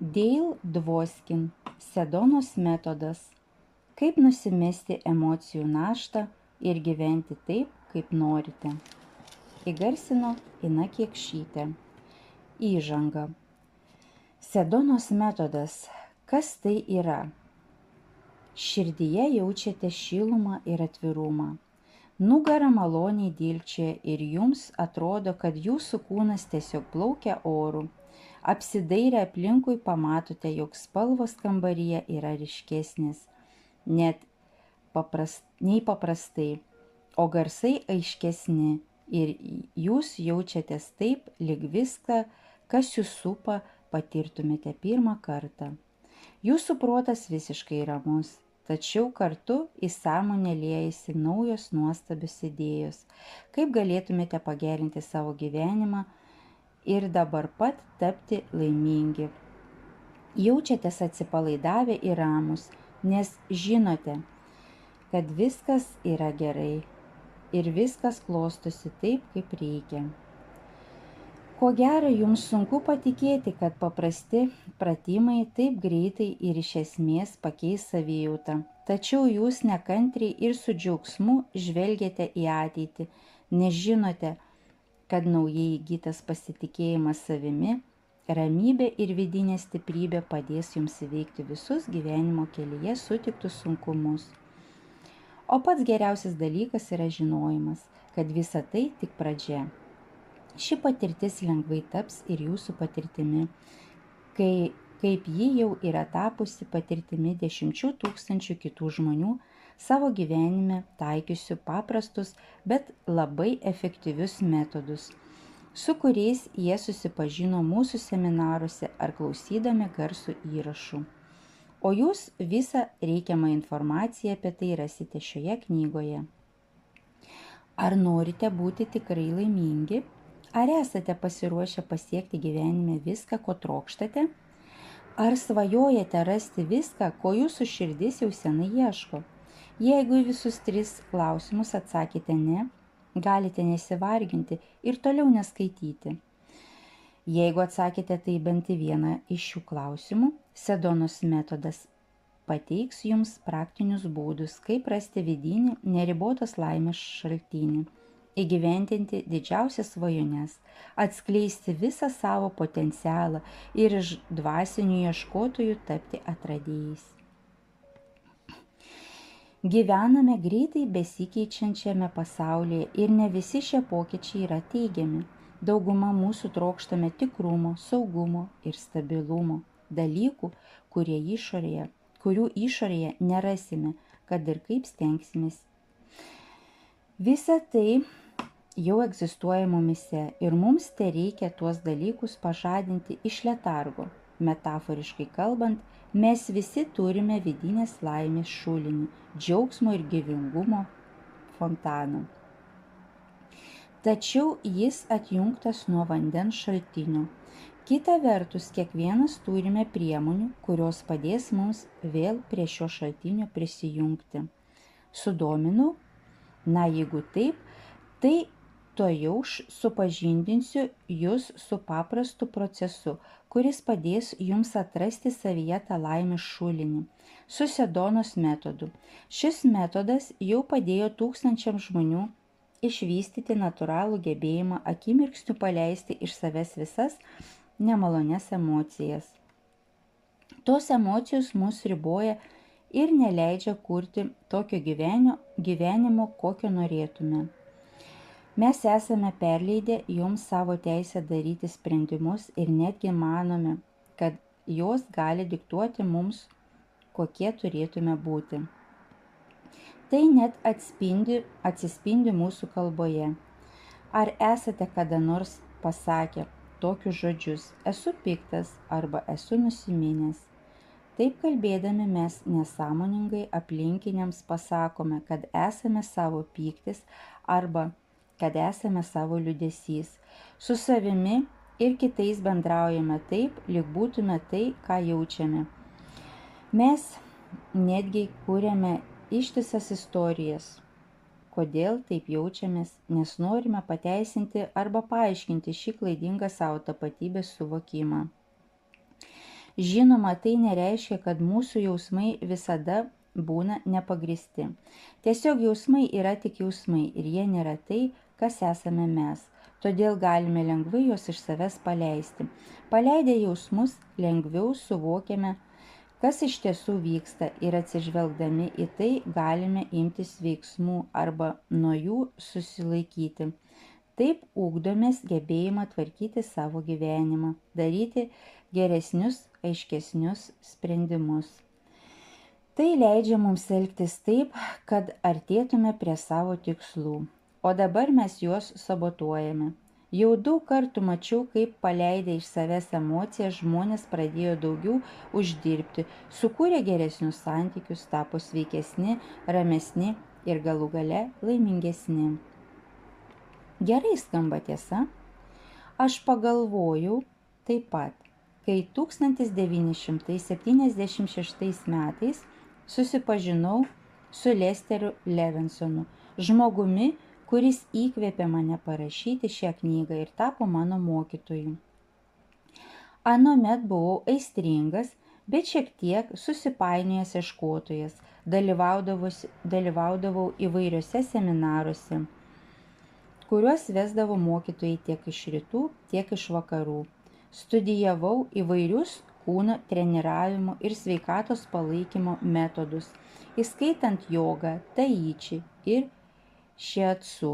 Dale Dvoskin, Sedonos metodas. Kaip nusimesti emocijų naštą ir gyventi taip, kaip norite. Įgarsino Ina Kiekšytė. Įžanga. Sedonos metodas. Kas tai yra? Širdyje jaučiate šilumą ir atvirumą. Nugara maloniai dilčia ir jums atrodo, kad jūsų kūnas tiesiog plaukia oru. Apsidairę aplinkui pamatote, jog spalvos kambaryje yra ryškesnės nei paprastai, o garsai aiškesni ir jūs jaučiatės taip, lyg viską, kas jūs supa, patirtumėte pirmą kartą. Jūsų protas visiškai ramus, tačiau kartu į sąmonę liejasi naujos nuostabios idėjos, kaip galėtumėte pagerinti savo gyvenimą ir dabar pat tapti laimingi. Jaučiatės atsipalaidavę ir ramus, nes žinote, kad viskas yra gerai ir viskas klostosi taip, kaip reikia. Ko gero, jums sunku patikėti, kad paprasti pratimai taip greitai ir iš esmės pakeis savijautą, tačiau jūs nekantriai ir su džiaugsmu žvelgiate į ateitį, nes žinote, kad naujai įgytas pasitikėjimas savimi, ramybė ir vidinė stiprybė padės jums įveikti visus gyvenimo kelyje sutiktus sunkumus. O pats geriausias dalykas yra žinojimas, kad visa tai tik pradžia. Ši patirtis lengvai taps ir jūsų patirtimi, kaip ji jau yra tapusi patirtimi 10 000 kitų žmonių, savo gyvenime taikiusių paprastus, bet labai efektyvius metodus, su kuriais jie susipažino mūsų seminaruose ar klausydami garsų įrašų. O jūs visą reikiamą informaciją apie tai rasite šioje knygoje. Ar norite būti tikrai laimingi? Ar esate pasiruošę pasiekti gyvenime viską, ko trokštate? Ar svajojate rasti viską, ko jūsų širdis jau senai ieško? Jeigu į visus 3 klausimus atsakėte ne, galite nesivarginti ir toliau neskaityti. Jeigu atsakėte tai bent į vieną iš šių klausimų, Sedonos metodas pateiks jums praktinius būdus, kaip rasti vidinį neribotos laimės šaltinį, įgyvendinti didžiausias svajones, atskleisti visą savo potencialą ir iš dvasinių ieškotojų tapti atradėjais. Gyvename greitai besikeičiančiame pasaulyje ir ne visi šie pokyčiai yra teigiami. Dauguma mūsų trokštame tikrumo, saugumo ir stabilumo, dalykų, kurių išorėje nerasime, kad ir kaip stengsimės. Visa tai jau egzistuoja mumise ir mums tereikia tuos dalykus pažadinti iš letargo. Metaforiškai kalbant, mes visi turime vidinės laimės šulinį, džiaugsmo ir gyvingumo fontaną. Tačiau jis atjungtas nuo vandens šaltinio. Kita vertus, kiekvienas turime priemonių, kurios padės mums vėl prie šio šaltinio prisijungti. Sudominau? Na, jeigu taip, tai tuojau supažindinsiu jūs su paprastu procesu, kuris padės jums atrasti savyje tą laimės šulinį, su Sedonos metodu. Šis metodas jau padėjo tūkstančiams žmonių išvystyti natūralų gebėjimą akimirksniu paleisti iš savęs visas nemalonias emocijas. Tos emocijos mus riboja ir neleidžia kurti tokio gyvenimo, kokio norėtume. Mes esame perleidę joms savo teisę daryti sprendimus ir netgi manome, kad jos gali diktuoti mums, kokie turėtume būti. Tai net atsispindi mūsų kalboje. Ar esate kada nors pasakę tokius žodžius: esu piktas arba esu nusiminęs? Taip kalbėdami mes nesąmoningai aplinkiniams pasakome, kad esame savo pyktis arba kad esame savo liūdesys. Su savimi ir kitais bendraujame taip, lyg būtume tai, ką jaučiame. Mes netgi kūrėme ištisas istorijas, kodėl taip jaučiamės, nes norime pateisinti arba paaiškinti šį klaidingą savo tapatybės suvokimą. Žinoma, tai nereiškia, kad mūsų jausmai visada būna nepagristi. Tiesiog jausmai yra tik jausmai ir jie nėra tai, kas esame mes. Todėl galime lengvai juos iš savęs paleisti. Paleidę jausmus lengviau suvokiame, kas iš tiesų vyksta ir atsižvelgdami į tai galime imtis veiksmų arba nuo jų susilaikyti. Taip ugdomės gebėjimą tvarkyti savo gyvenimą, daryti geresnius, aiškesnius sprendimus. Tai leidžia mums elgtis taip, kad artėtume prie savo tikslų, o dabar mes juos sabotuojame. Jau daug kartų mačiau, kaip paleidę iš savęs emocijas žmonės pradėjo daugiau uždirbti, sukūrė geresnius santykius, tapo sveikesni, ramesni ir galų gale laimingesni. Gerai skamba tiesa? Aš pagalvojau taip pat, kai 1976 metais susipažinau su Lesteriu Levensonu, žmogumi, kuris įkvėpė mane parašyti šią knygą ir tapo mano mokytoju. Anuomet buvau aistringas, bet šiek tiek susipainiojęs ieškotojas, dalyvaudavau įvairiuose seminaruose, kuriuos vesdavo mokytojai tiek iš rytų, tiek iš vakarų. Studijavau įvairius kūno treniravimo ir sveikatos palaikymo metodus, įskaitant jogą, taiči ir šiatsu.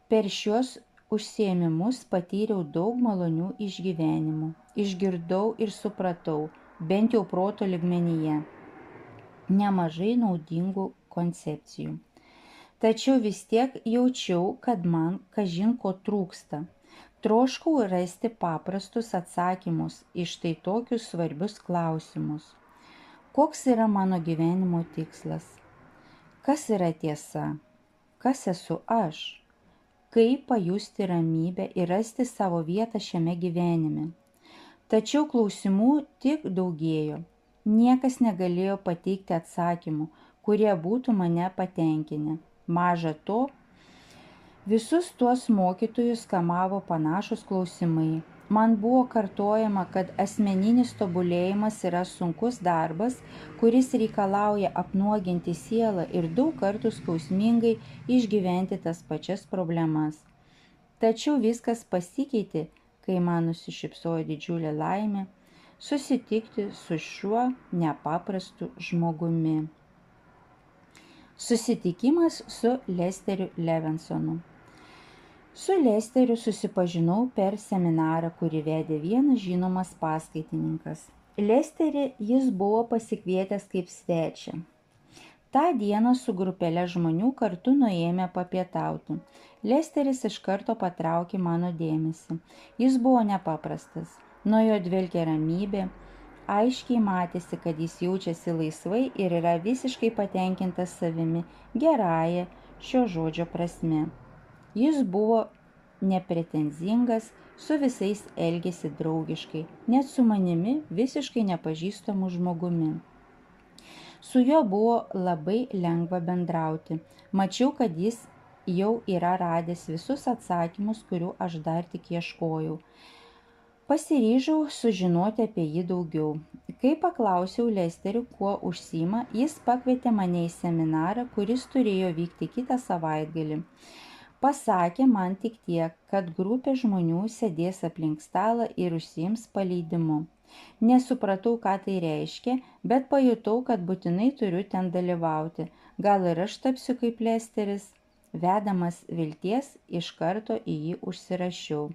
Per šiuos užsiėmimus patyriau daug malonių išgyvenimų, išgirdau ir supratau, bent jau proto lygmenyje, nemažai naudingų koncepcijų. Tačiau vis tiek jaučiau, kad man kažin ko trūksta. Troškau rasti paprastus atsakymus iš tai tokius svarbius klausimus. Koks yra mano gyvenimo tikslas? Kas yra tiesa? Kas esu aš? Kaip pajusti ramybę ir rasti savo vietą šiame gyvenime? Tačiau klausimų tik daugėjo. Niekas negalėjo pateikti atsakymų, kurie būtų mane patenkinę. Maža to, visus tuos mokytojus kamavo panašus klausimai. Man buvo kartojama, kad asmeninis tobulėjimas yra sunkus darbas, kuris reikalauja apnuoginti sielą ir daug kartų skausmingai išgyventi tas pačias problemas. Tačiau viskas pasikeitė, kai man nusišypsojo didžiulė laimė susitikti su šiuo nepaprastu žmogumi. Susitikimas su Lesteriu Levensonu. Su Lesteriu susipažinau per seminarą, kurį vedė vienas žinomas paskaitininkas. Lesterį jis buvo pasikvietęs kaip svečią. Ta diena su grupelė žmonių kartu nuėjome papietauti. Lesteris iš karto patraukė mano dėmesį. Jis buvo nepaprastas. Nuo jo dvelkė ramybė. Aiškiai matėsi, kad jis jaučiasi laisvai ir yra visiškai patenkintas savimi, gerąja šio žodžio prasme. Jis buvo nepretenzingas, su visais elgėsi draugiškai, net su manimi visiškai nepažįstamu žmogumi. Su juo buvo labai lengva bendrauti. Mačiau, kad jis jau yra radęs visus atsakymus, kurių aš dar tik ieškojau. Pasiryžau sužinoti apie jį daugiau. Kai paklausiau Lesterių, kuo užsiima, jis pakvietė mane į seminarą, kuris turėjo vykti kitą savaitgalį. Pasakė man tik tiek, kad grupė žmonių sėdės aplink stalą ir užsiims paleidimu. Nesupratau, ką tai reiškia, bet pajutau, kad būtinai turiu ten dalyvauti. Gal ir aš tapsiu kaip Lesteris? Vedamas vilties, iš karto į jį užsirašiau.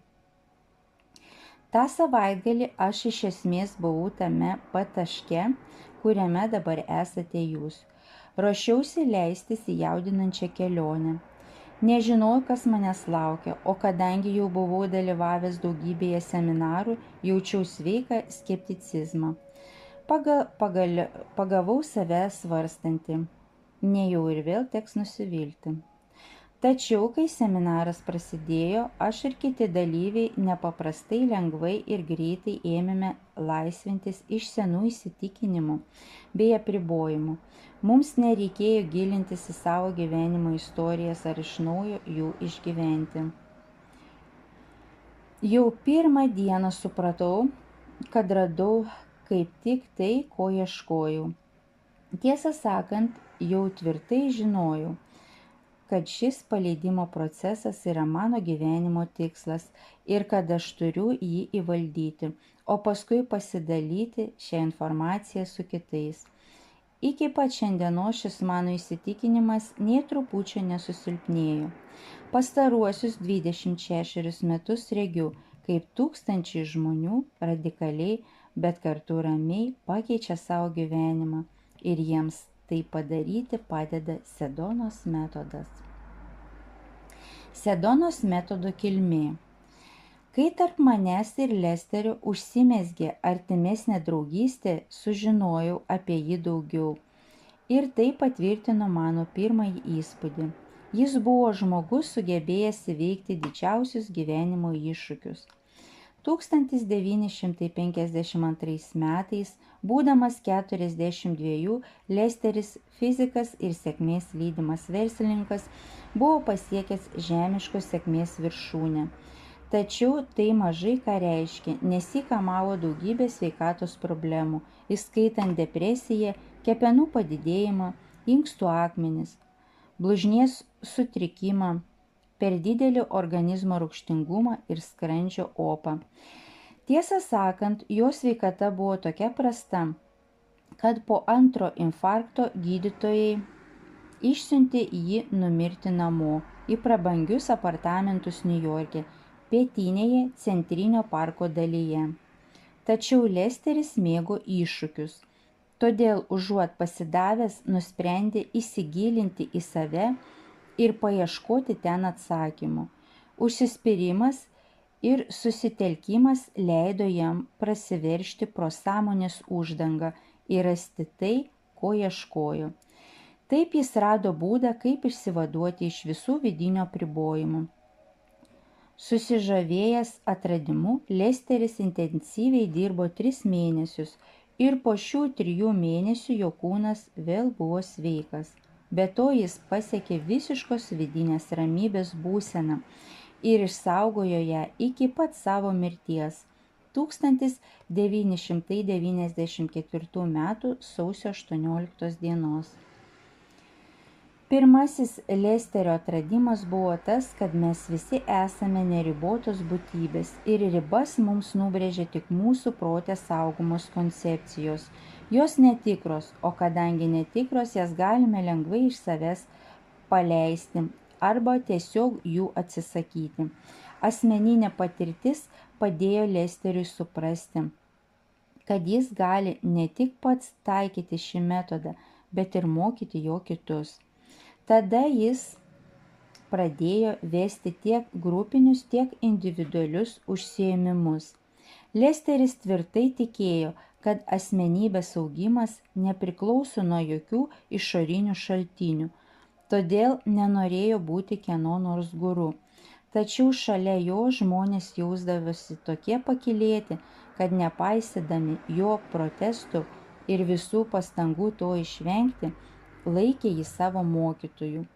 Ta savaitgalį aš iš esmės buvau tame pat taške, kuriame dabar esate jūs. Ruošiausi leistis į jaudinančią kelionę. Nežinojau, kas manęs laukia, o kadangi jau buvau dalyvavęs daugybėje seminarų, jaučiau sveiką skepticizmą. Pagavau save svarstantį. Nejau ir vėl teks nusivilti. Tačiau, kai seminaras prasidėjo, aš ir kiti dalyviai nepaprastai lengvai ir greitai ėmėme laisvintis iš senų įsitikinimų bei apribojimų. Mums nereikėjo gilintis į savo gyvenimo istorijas ar iš naujo jų išgyventi. Jau pirmą dieną supratau, kad radau kaip tik tai, ko ieškojau. Tiesą sakant, jau tvirtai žinojau, kad šis paleidimo procesas yra mano gyvenimo tikslas ir kad aš turiu jį įvaldyti, o paskui pasidalyti šią informaciją su kitais. Iki pat šiandienos šis mano įsitikinimas nė trupučio nesusilpnėjo. Pastaruosius 26 metus regiu, kaip tūkstančiai žmonių radikaliai, bet kartu ramiai pakeičia savo gyvenimą ir jiems tai padaryti padeda Sedonos metodas. Sedonos metodo kilmė. Kai tarp manęs ir Lesterio užsimezgė artimesnė draugystė, sužinojau apie jį daugiau. Ir tai patvirtino mano pirmąjį įspūdį. Jis buvo žmogus sugebėjęs įveikti didžiausius gyvenimo iššūkius. 1952 metais, būdamas 42, Lesteris, fizikas ir sėkmės lydimas verslininkas, buvo pasiekęs žemiškos sėkmės viršūnę. Tačiau tai mažai ką reiškia, nes jį kamavo daugybė sveikatos problemų, įskaitant depresiją, kepenų padidėjimą, inkstų akmenis, blužnies sutrikimą, per didelį organizmo rūgštingumą ir skrandžio opą. Tiesą sakant, jo sveikata buvo tokia prasta, kad po antro infarkto gydytojai išsiuntė jį numirti namo į prabangius apartamentus Niujorke, pietinėje centrinio parko dalyje. Tačiau Lesteris mėgo iššūkius, todėl užuot pasidavęs nusprendė įsigilinti į save ir paieškoti ten atsakymų. Užsispyrimas ir susitelkimas leido jam prasiveržti pro sąmonės uždangą ir rasti tai, ko ieškojo. Taip jis rado būdą, kaip išsivaduoti iš visų vidinio apribojimų. Susižavėjęs atradimu, Lesteris intensyviai dirbo 3 mėnesius ir po šių 3 mėnesių jo kūnas vėl buvo sveikas. Be to jis pasiekė visiškos vidinės ramybės būseną ir išsaugojo ją iki pat savo mirties 1994 m. sausio 18 dienos. Pirmasis Lesterio atradimas buvo tas, kad mes visi esame neribotos būtybės ir ribas mums nubrėžia tik mūsų prote saugomos koncepcijos. Jos netikros, o kadangi netikros, jas galime lengvai iš savęs paleisti arba tiesiog jų atsisakyti. Asmeninė patirtis padėjo Lesteriui suprasti, kad jis gali ne tik pats taikyti šį metodą, bet ir mokyti jo kitus. Tada jis pradėjo vesti tiek grupinius, tiek individualius užsiėmimus. Lesteris tvirtai tikėjo, kad asmenybės augimas nepriklauso nuo jokių išorinių šaltinių, todėl nenorėjo būti kieno nors guru. Tačiau šalia jo žmonės jausdavosi tokie pakylėti, kad nepaisydami jo protestų ir visų pastangų to išvengti, laikė jį savo mokytoju.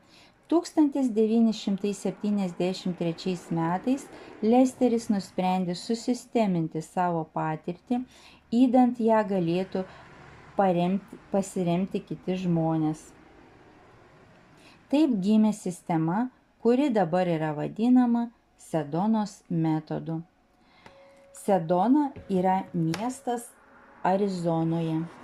1973 metais Lesteris nusprendė susisteminti savo patirtį, ydant ją galėtų pasiremti kiti žmonės. Taip gimė sistema, kuri dabar yra vadinama Sedonos metodu. Sedona yra miestas Arizonoje.